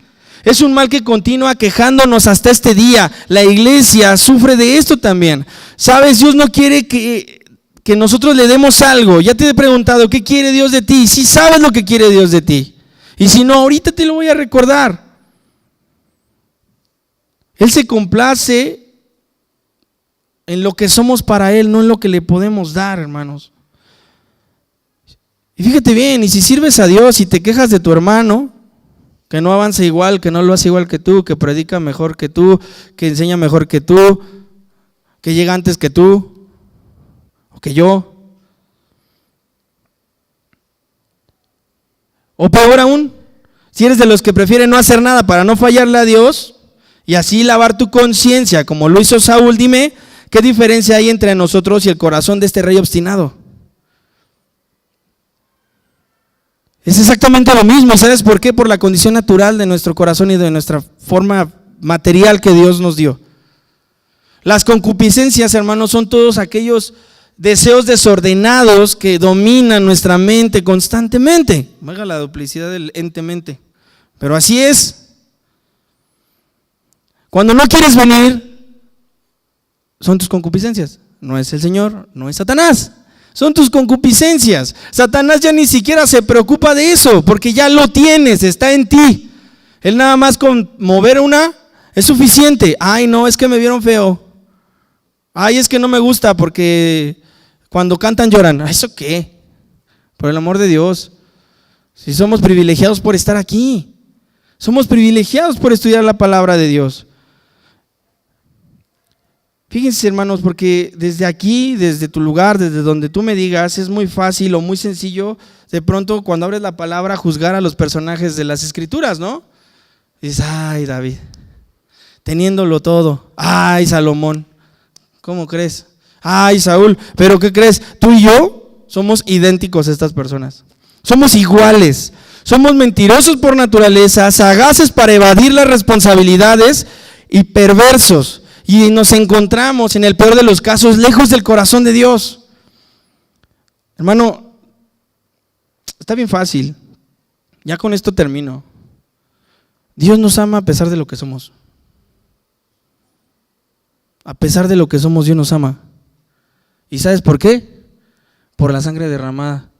Speaker 1: Es un mal que continúa quejándonos hasta este día. La iglesia sufre de esto también. ¿Sabes? Dios no quiere que nosotros le demos algo. Ya te he preguntado, ¿qué quiere Dios de ti? Si sabes lo que quiere Dios de ti. Y si no, ahorita te lo voy a recordar. Él se complace en lo que somos para Él, no en lo que le podemos dar, hermanos. Y fíjate bien, y si sirves a Dios y te quejas de tu hermano, que no avanza igual, que no lo hace igual que tú, que predica mejor que tú, que enseña mejor que tú, que llega antes que tú, o que yo. O peor aún, si eres de los que prefieren no hacer nada para no fallarle a Dios y así lavar tu conciencia como lo hizo Saúl, dime, ¿qué diferencia hay entre nosotros y el corazón de este rey obstinado? Es exactamente lo mismo, ¿sabes por qué? Por la condición natural de nuestro corazón y de nuestra forma material que Dios nos dio. Las concupiscencias, hermanos, son todos aquellos deseos desordenados que dominan nuestra mente constantemente. Valga la duplicidad del ente mente, pero así es. Cuando no quieres venir, son tus concupiscencias. No es el Señor, no es Satanás. Son tus concupiscencias. Satanás ya ni siquiera se preocupa de eso, porque ya lo tienes, está en ti. Él nada más con mover una es suficiente. Ay, no, es que me vieron feo. Ay, es que no me gusta porque cuando cantan lloran. ¿Eso qué? Por el amor de Dios. Si somos privilegiados por estar aquí. Somos privilegiados por estudiar la palabra de Dios. Fíjense, hermanos, porque desde aquí, desde tu lugar, desde donde tú me digas, es muy fácil o muy sencillo de pronto cuando abres la palabra juzgar a los personajes de las escrituras, ¿no? Y dices, ay, David, teniéndolo todo. Ay, Salomón, ¿cómo crees? Ay, Saúl, ¿pero qué crees? Tú y yo somos idénticos a estas personas. Somos iguales. Somos mentirosos por naturaleza, sagaces para evadir las responsabilidades y perversos. Y nos encontramos, en el peor de los casos, lejos del corazón de Dios. Hermano, está bien fácil. Ya con esto termino. Dios nos ama a pesar de lo que somos. A pesar de lo que somos, Dios nos ama. ¿Y sabes por qué? Por la sangre derramada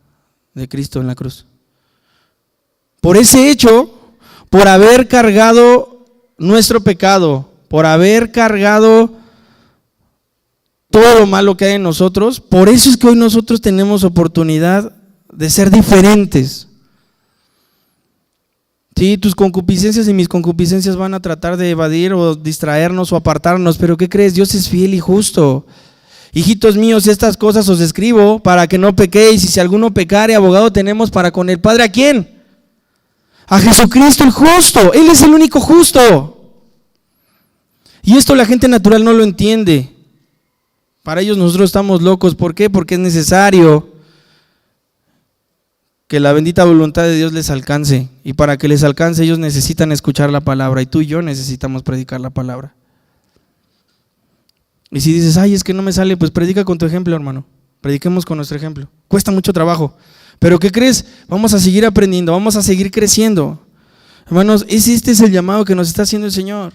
Speaker 1: de Cristo en la cruz. Por ese hecho, por haber cargado nuestro pecado, por haber cargado todo lo malo que hay en nosotros, por eso es que hoy nosotros tenemos oportunidad de ser diferentes. Sí, tus concupiscencias y mis concupiscencias van a tratar de evadir o distraernos o apartarnos, pero ¿qué crees? Dios es fiel y justo. Hijitos míos, estas cosas os escribo para que no pequéis, y si alguno pecare, abogado tenemos para con el Padre. ¿A quién? A Jesucristo el justo. Él es el único justo. Y esto la gente natural no lo entiende. Para ellos nosotros estamos locos. ¿Por qué? Porque es necesario que la bendita voluntad de Dios les alcance. Y para que les alcance ellos necesitan escuchar la palabra. Y tú y yo necesitamos predicar la palabra. Y si dices, ay, es que no me sale, pues predica con tu ejemplo, hermano. Prediquemos con nuestro ejemplo. Cuesta mucho trabajo. Pero ¿qué crees? Vamos a seguir aprendiendo, vamos a seguir creciendo. Hermanos, este es el llamado que nos está haciendo el Señor.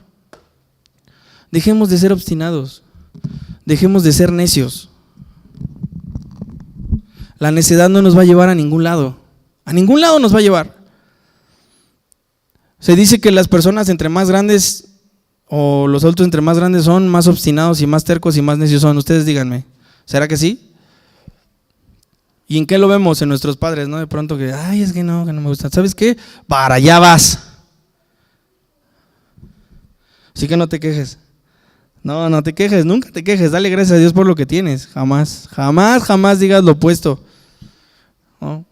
Speaker 1: Dejemos de ser obstinados, dejemos de ser necios. La necedad no nos va a llevar a ningún lado nos va a llevar. Se dice que las personas entre más grandes, o los adultos entre más grandes son, más obstinados y más tercos y más necios son. Ustedes díganme, ¿será que sí? ¿Y en qué lo vemos? En nuestros padres, ¿no? De pronto que, ay, es que no me gusta. ¿Sabes qué? Para allá vas. Así que no te quejes. No te quejes, nunca te quejes, dale gracias a Dios por lo que tienes, jamás digas lo opuesto, ¿no?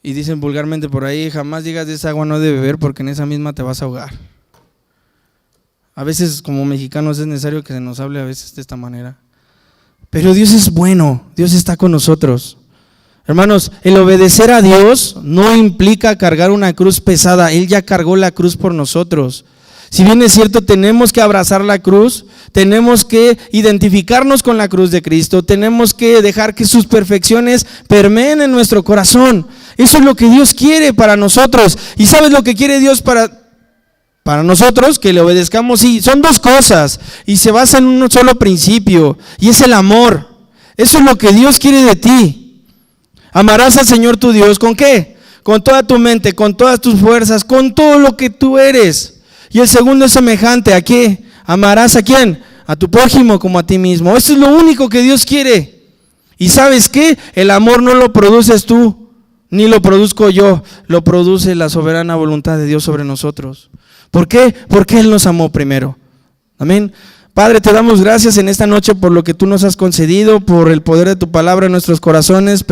Speaker 1: Y dicen vulgarmente por ahí, jamás digas de esa agua no de beber porque en esa misma te vas a ahogar. A veces como mexicanos es necesario que se nos hable a veces de esta manera, pero Dios es bueno, Dios está con nosotros. Hermanos, el obedecer a Dios no implica cargar una cruz pesada. Él ya cargó la cruz por nosotros. Si bien es cierto, tenemos que abrazar la cruz, tenemos que identificarnos con la cruz de Cristo, tenemos que dejar que sus perfecciones permeen en nuestro corazón. Eso es lo que Dios quiere para nosotros. ¿Y sabes lo que quiere Dios para nosotros? Que le obedezcamos. Sí, son dos cosas y se basa en un solo principio, y es el amor. Eso es lo que Dios quiere de ti. Amarás al Señor tu Dios, ¿con qué? Con toda tu mente, con todas tus fuerzas, con todo lo que tú eres. Y el segundo es semejante, ¿a qué? Amarás ¿a quién? A tu prójimo como a ti mismo. Eso es lo único que Dios quiere. ¿Y sabes qué? El amor no lo produces tú, ni lo produzco yo, lo produce la soberana voluntad de Dios sobre nosotros. ¿Por qué? Porque Él nos amó primero. Amén. Padre, te damos gracias en esta noche por lo que tú nos has concedido, por el poder de tu palabra en nuestros corazones.